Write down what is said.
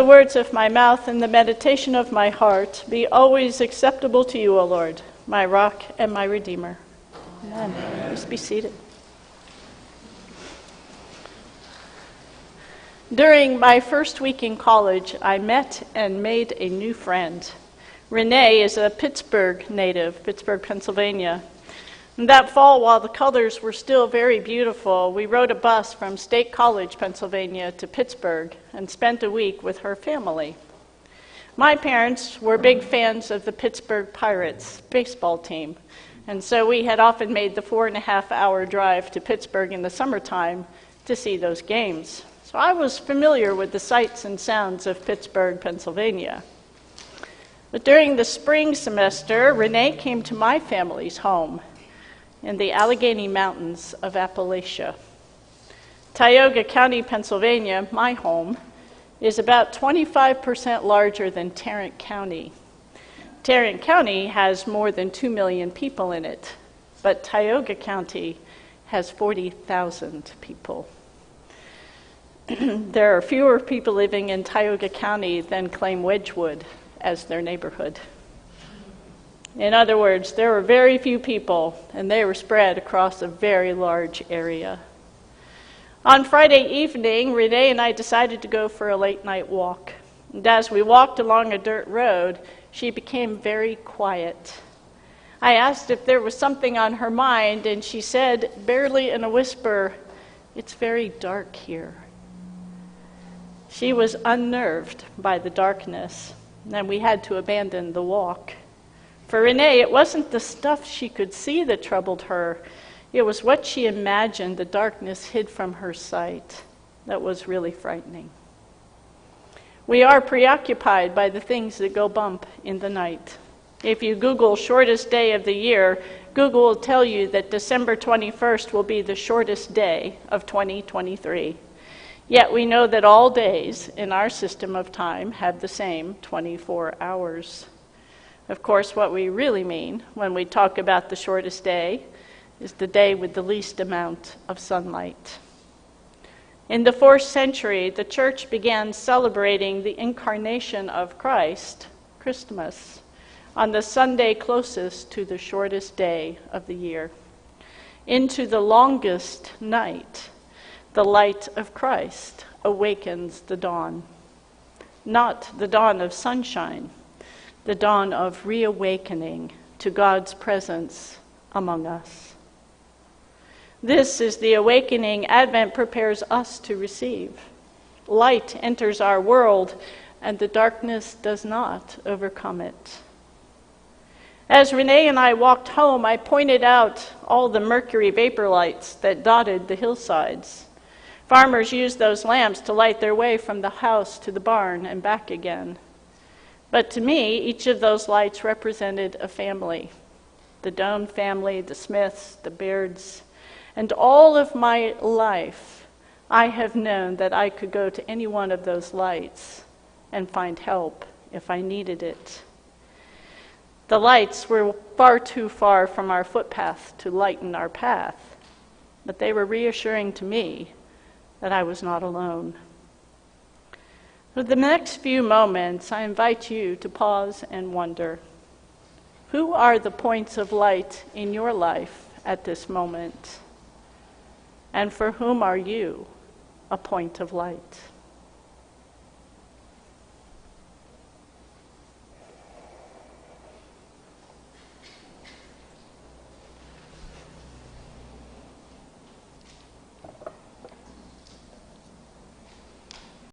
the words of my mouth and the meditation of my heart be always acceptable to you, O Lord, my rock and my redeemer. Amen. Please be seated. During my first week in college, I met and made a new friend. Renee is a Pittsburgh native, Pittsburgh, Pennsylvania. And that fall, while the colors were still very beautiful, we rode a bus from State College, Pennsylvania to Pittsburgh and spent a week with her family. My parents were big fans of the Pittsburgh Pirates baseball team, and so we had often made the 4.5-hour drive to Pittsburgh in the summertime to see those games. So I was familiar with the sights and sounds of Pittsburgh, Pennsylvania. But during the spring semester, Renee came to my family's home in the Allegheny Mountains of Appalachia. Tioga County, Pennsylvania, my home, is about 25% larger than Tarrant County. Tarrant County has more than 2 million people in it, but Tioga County has 40,000 people. There are fewer people living in Tioga County than claim Wedgwood as their neighborhood. In other words, there were very few people, and they were spread across a very large area. On Friday evening, Renee and I decided to go for a late-night walk. And as we walked along a dirt road, she became very quiet. I asked if there was something on her mind, and she said, barely in a whisper, "It's very dark here." She was unnerved by the darkness, and we had to abandon the walk. For Renee, it wasn't the stuff she could see that troubled her. It was what she imagined the darkness hid from her sight that was really frightening. We are preoccupied by the things that go bump in the night. If you Google shortest day of the year, Google will tell you that December 21st will be the shortest day of 2023. Yet we know that all days in our system of time have the same 24 hours. Of course, what we really mean when we talk about the shortest day is the day with the least amount of sunlight. In the 4th century, the church began celebrating the incarnation of Christ, Christmas, on the Sunday closest to the shortest day of the year. Into the longest night, the light of Christ awakens the dawn. Not the dawn of sunshine, the dawn of reawakening to God's presence among us. This is the awakening Advent prepares us to receive. Light enters our world, and the darkness does not overcome it. As Renee and I walked home, I pointed out all the mercury vapor lights that dotted the hillsides. Farmers used those lamps to light their way from the house to the barn and back again. But to me, each of those lights represented a family. The Doan family, the Smiths, the Beards. And all of my life, I have known that I could go to any one of those lights and find help if I needed it. The lights were far too far from our footpath to lighten our path, but they were reassuring to me that I was not alone. For the next few moments, I invite you to pause and wonder, who are the points of light in your life at this moment? And for whom are you a point of light?